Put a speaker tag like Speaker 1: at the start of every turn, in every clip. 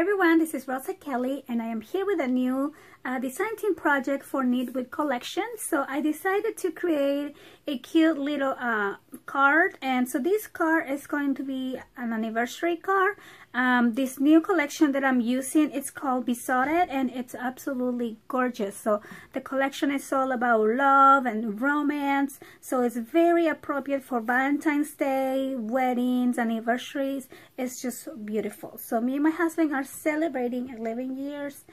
Speaker 1: everyone, this is Rosa Kelly and I am here with a new design team project for Nitwit collection. So I decided to create a cute little card, and so this card is going to be an anniversary card. This new collection that I'm using, it's called Besotted, and it's absolutely gorgeous. So the collection is all about love and romance, so it's very appropriate for Valentine's Day, weddings, anniversaries. It's just beautiful. So me and my husband are celebrating 11 years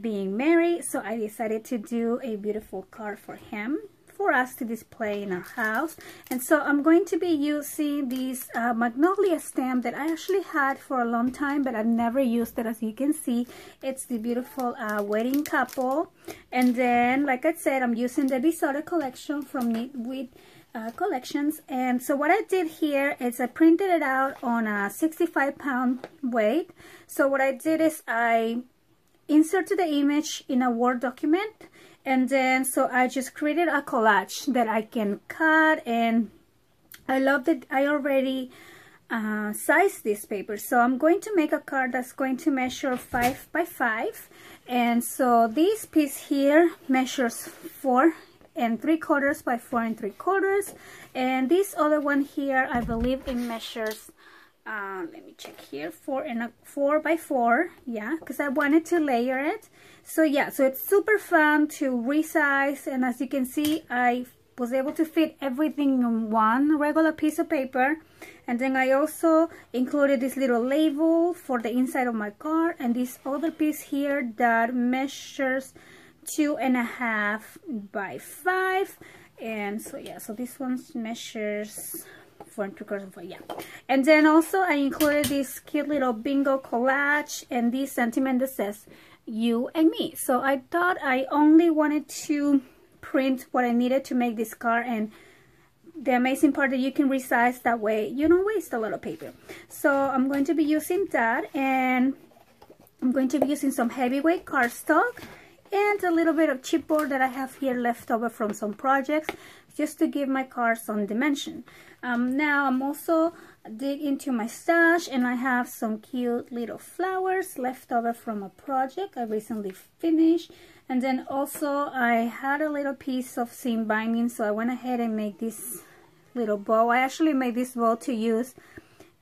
Speaker 1: being married, so I decided to do a beautiful card for him, for us to display in our house. And so I'm going to be using this magnolia stamp that I actually had for a long time, but I've never used it. As you can see, it's the beautiful wedding couple. And then, like I said, I'm using the Besotted collection from Nitwit collections. And so what I did here is I printed it out on a 65-pound weight. So what I did is I inserted the image in a Word document, and then so I just created a collage that I can cut. And I love that I already sized this paper, so I'm going to make a card that's going to measure 5 by 5. And so this piece here measures 4 3/4 by 4 3/4, and this other one here, I believe it measures let me check here, 4 by 4, yeah, because I wanted to layer it. So yeah, so it's super fun to resize, and as you can see, I was able to fit everything on one regular piece of paper. And then I also included this little label for the inside of my card, and this other piece here that measures 2.5 by 5. And so yeah, so this one measures 4 3/4, yeah. And then also I included this cute little bingo collage and this sentiment that says you and me. So I thought I only wanted to print what I needed to make this card, and the amazing part that you can resize that way, you don't waste a lot of paper. So I'm going to be using that, and I'm going to be using some heavyweight cardstock and a little bit of chipboard that I have here left over from some projects, just to give my card some dimension. Now I'm also dig into my stash, and I have some cute little flowers left over from a project I recently finished. And then also I had a little piece of seam binding, so I went ahead and made this little bow. I actually made this bow to use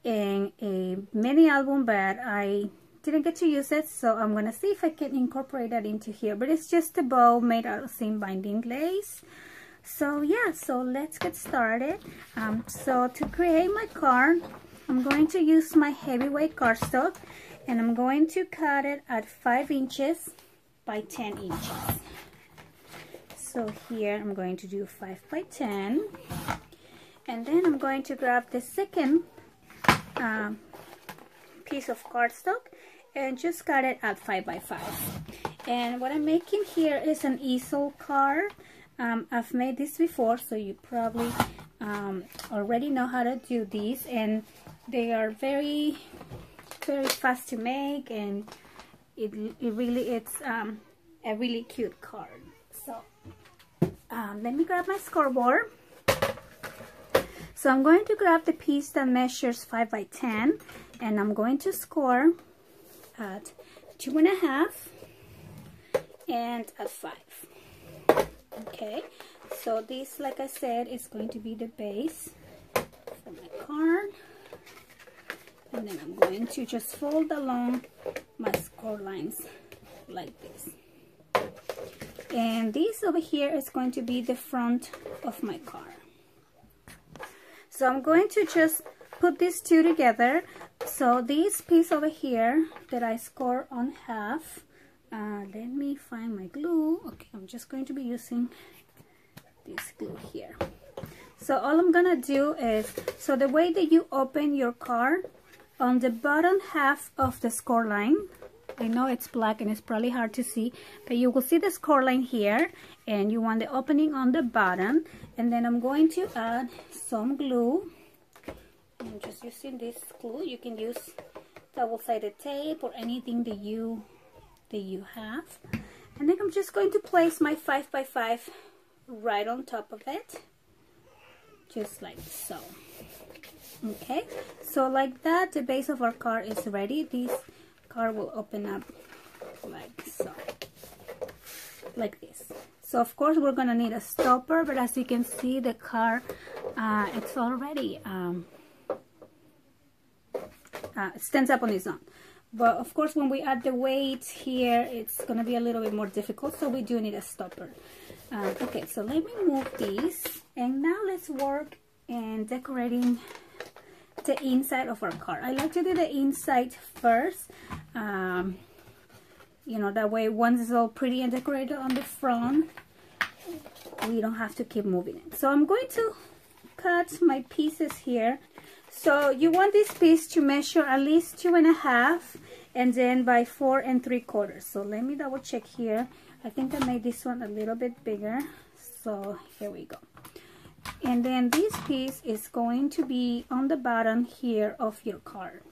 Speaker 1: in a mini album, but I didn't get to use it, so I'm gonna see if I can incorporate that into here. But it's just a bow made out of seam binding lace. So yeah, so let's get started. So to create my card, I'm going to use my heavyweight cardstock, and I'm going to cut it at 5 inches by 10 inches. So here I'm going to do 5 by 10, and then I'm going to grab the second piece of cardstock and just cut it at 5 by 5. And what I'm making here is an easel card. I've made this before, so you probably already know how to do these, and they are very fast to make, and it's a really cute card. So let me grab my scoreboard. So I'm going to grab the piece that measures 5 by 10, and I'm going to score at 2.5 and at 5. Okay, so this, like I said, is going to be the base for my card, and then I'm going to just fold along my score lines like this. And this over here is going to be the front of my card. So I'm going to just put these two together. So this piece over here that I score on half, let me find my glue. Okay, I'm just going to be using this glue here. So all I'm gonna do is, so the way that you open your card, on the bottom half of the score line, I know it's black and it's probably hard to see, but you will see the score line here, and you want the opening on the bottom. And then I'm going to add some glue. I'm just using this glue. You can use double-sided tape or anything that you have. And then I'm just going to place my 5 by 5 right on top of it, just like so. Okay, so like that, the base of our card is ready. This car will open up like so, like this. So of course we're gonna need a stopper, but as you can see, the car it's already stands up on its own. But of course when we add the weight here, it's gonna be a little bit more difficult, so we do need a stopper. Okay, so let me move these, and now let's work in decorating the inside of our car. I like to do the inside first, you know, that way once it's all pretty and decorated on the front, we don't have to keep moving it. So I'm going to cut my pieces here. So you want this piece to measure at least 2.5 and then by 4 3/4. So let me double check here. I think I made this one a little bit bigger. So here we go. And then this piece is going to be on the bottom here of your card.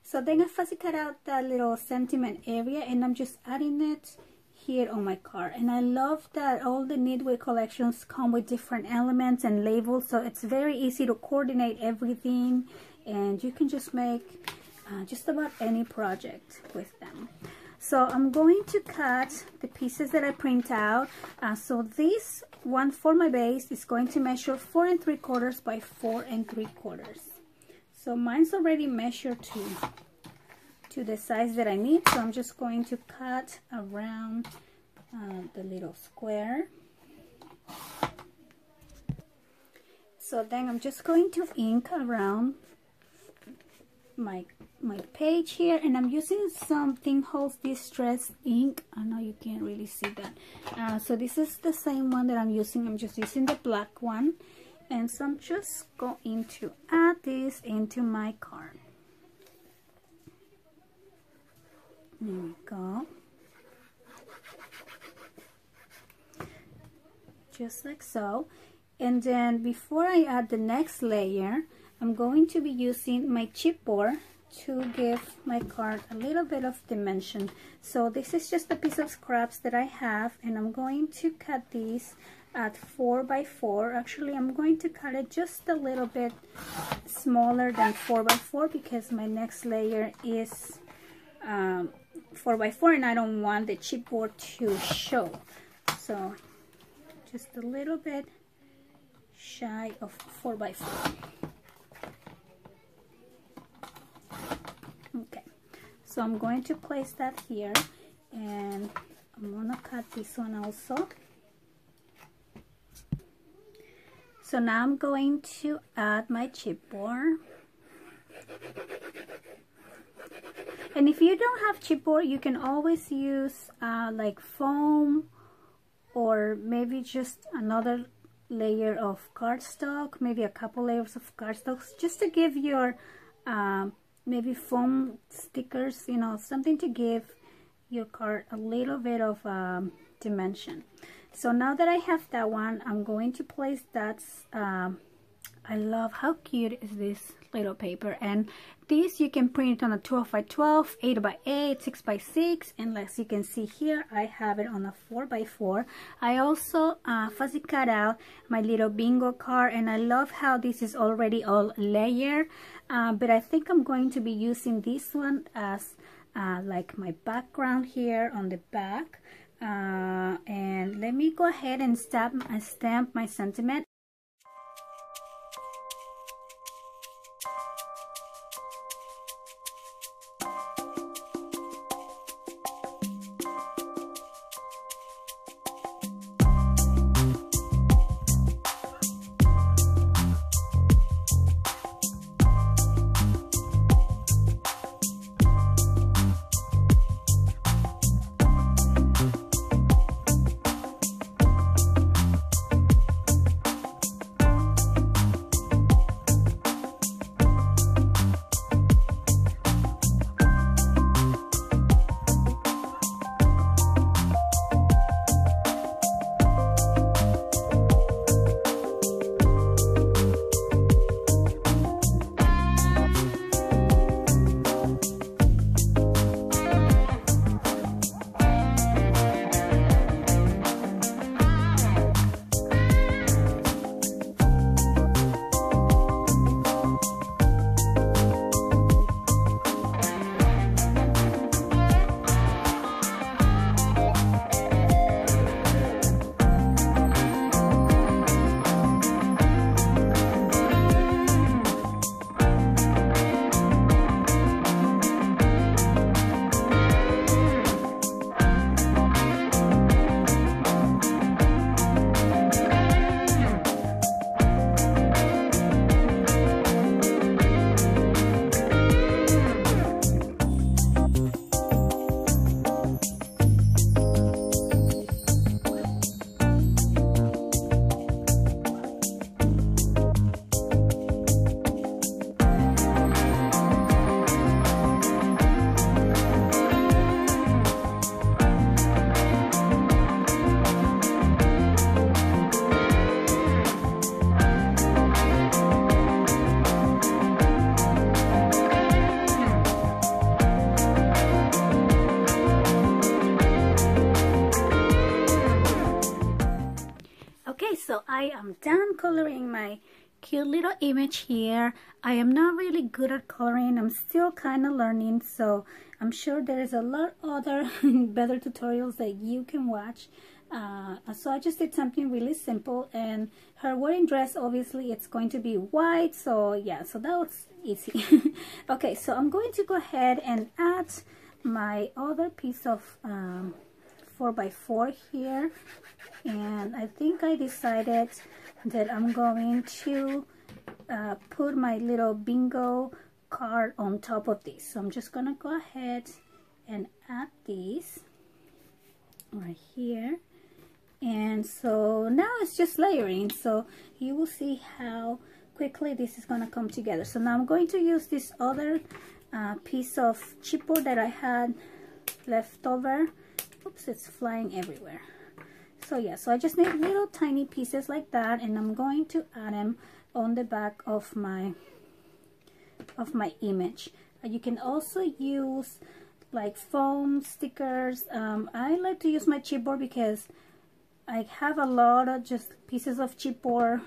Speaker 1: So then I fussy cut out that little sentiment area, and I'm just adding it here on my card. And I love that all the Nitwit collections come with different elements and labels, so it's very easy to coordinate everything, and you can just make just about any project with them. So I'm going to cut the pieces that I print out. So this one for my base is going to measure 4 3/4 by 4 3/4. So mine's already measured to the size that I need. So I'm just going to cut around the little square. So then I'm just going to ink around my page here, and I'm using something called Distress ink. I know you can't really see that. So this is the same one that I'm using. I'm just using the black one, and so I'm just going to add this into my card. There we go. Just like so. And then before I add the next layer, I'm going to be using my chipboard to give my card a little bit of dimension. So this is just a piece of scraps that I have, and I'm going to cut these at 4 by 4. Actually, I'm going to cut it just a little bit smaller than 4 by 4 because my next layer is 4 by 4, and I don't want the chipboard to show. So just a little bit shy of 4 by 4. Okay, so I'm going to place that here, and I'm gonna cut this one also. So now I'm going to add my chipboard. And if you don't have chipboard, you can always use like foam, or maybe just another layer of cardstock, maybe a couple layers of cardstock, just to give your maybe foam stickers, you know, something to give your card a little bit of dimension. So now that I have that one, I'm going to place that. I love how cute is this little paper, and this you can print on a 12 by 12, 8 by 8, 6 by 6, and as you can see here, I have it on a 4 by 4. I also fussy cut out my little bingo card, and I love how this is already all layered, but I think I'm going to be using this one as like my background here on the back. And let me go ahead and stamp my sentiment. I'm done coloring my cute little image here. I am not really good at coloring. I'm still kind of learning, so I'm sure there's a lot other better tutorials that you can watch. So I just did something really simple, and her wedding dress, obviously it's going to be white, so yeah, so that was easy. Okay, so I'm going to go ahead and add my other piece of 4x4 here, and I think I decided that I'm going to put my little bingo card on top of this. So I'm just gonna go ahead and add these right here. And so now it's just layering, so you will see how quickly this is gonna come together. So now I'm going to use this other piece of chipboard that I had left over. Oops, it's flying everywhere. So yeah, so I just need little tiny pieces like that, and I'm going to add them on the back of my image. You can also use like foam stickers. I like to use my chipboard because I have a lot of just pieces of chipboard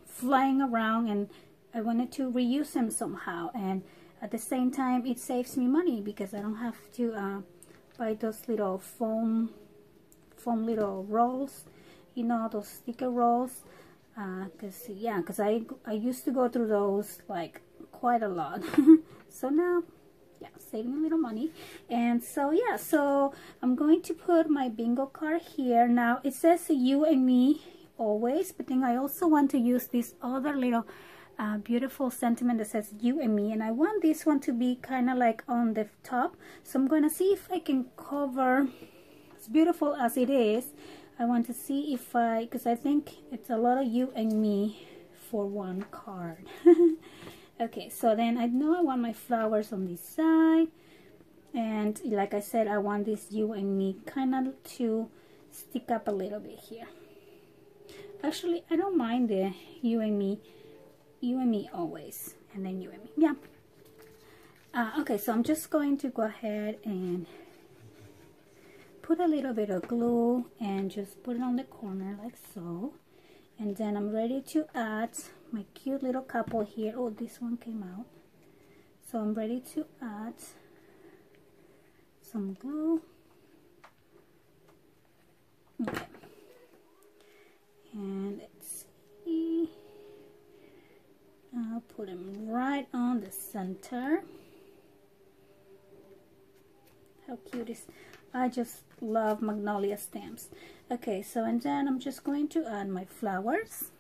Speaker 1: flying around, and I wanted to reuse them somehow, and at the same time it saves me money because I don't have to buy those little foam little rolls, you know, those sticker rolls, because I used to go through those like quite a lot. So now, yeah, saving a little money. And so yeah, so I'm going to put my bingo card here. Now it says you and me always, but then I also want to use this other little beautiful sentiment that says you and me, and I want this one to be kind of like on the top. So I'm gonna see if I can cover, as beautiful as it is, I want to see if because I think it's a lot of you and me for one card. Okay, so then I know I want my flowers on this side, and like I said, I want this you and me kind of to stick up a little bit here. Actually, I don't mind the you and me always, and then you and me, yeah. Okay, so I'm just going to go ahead and put a little bit of glue and just put it on the corner like so, and then I'm ready to add my cute little couple here. Oh, this one came out, so I'm ready to add some glue. Okay, and let's see, I'll put them right on the center. How cute is, I just love magnolia stamps. Okay, so and then I'm just going to add my flowers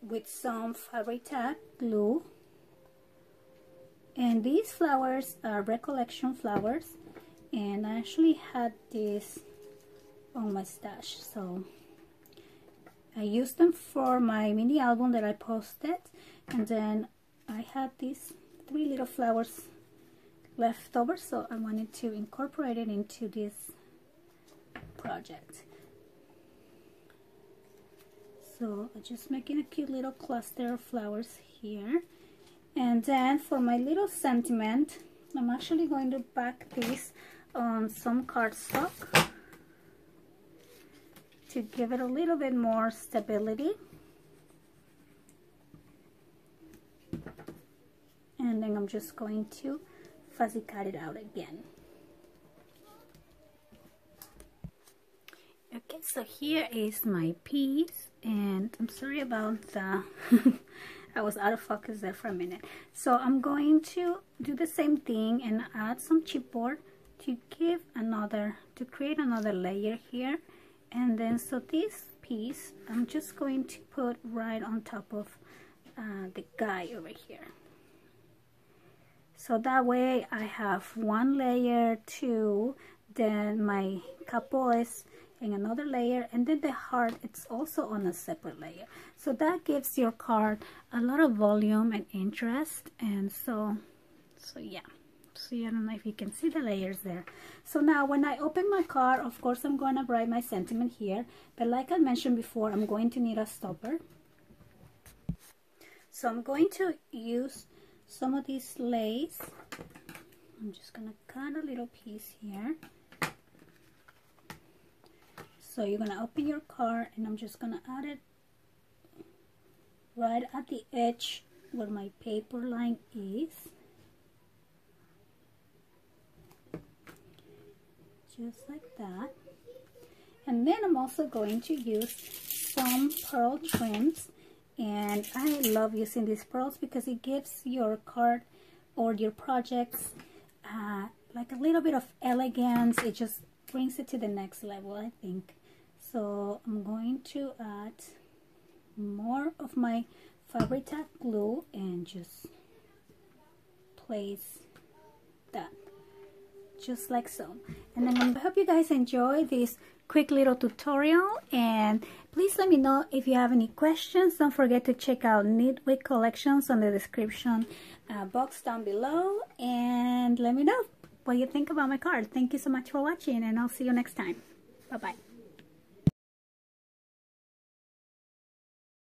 Speaker 1: with some Fabri-Tac glue, and these flowers are recollection flowers, and I actually had this on my stash, so I used them for my mini album that I posted, and then I had these 3 little flowers left over, so I wanted to incorporate it into this project. So I'm just making a cute little cluster of flowers here, and then for my little sentiment, I'm actually going to back this on some cardstock to give it a little bit more stability, and then I'm just going to fuzzy cut it out again. Okay, so here is my piece, and I'm sorry about the I was out of focus there for a minute. So I'm going to do the same thing and add some chipboard to create another layer here, and then so this piece I'm just going to put right on top of the guy over here. So that way I have one layer, 2, then my couple is in another layer, and then the heart, it's also on a separate layer. So that gives your card a lot of volume and interest, and so yeah. So I don't know if you can see the layers there. So now when I open my card, of course I'm going to write my sentiment here, but like I mentioned before, I'm going to need a stopper. So I'm going to use some of this lace. I'm just gonna cut a little piece here. So you're gonna open your card, and I'm just gonna add it right at the edge where my paper line is. Just like that. And then I'm also going to use some pearl trims. And I love using these pearls because it gives your card or your projects like a little bit of elegance. It just brings it to the next level, I think. So I'm going to add more of my Fabri-Tac glue and just place that just like so. And then I hope you guys enjoy this quick little tutorial, and please let me know if you have any questions. Don't forget to check out Nitwit collections on the description box down below, and let me know what you think about my card. Thank you so much for watching, and I'll see you next time. Bye bye.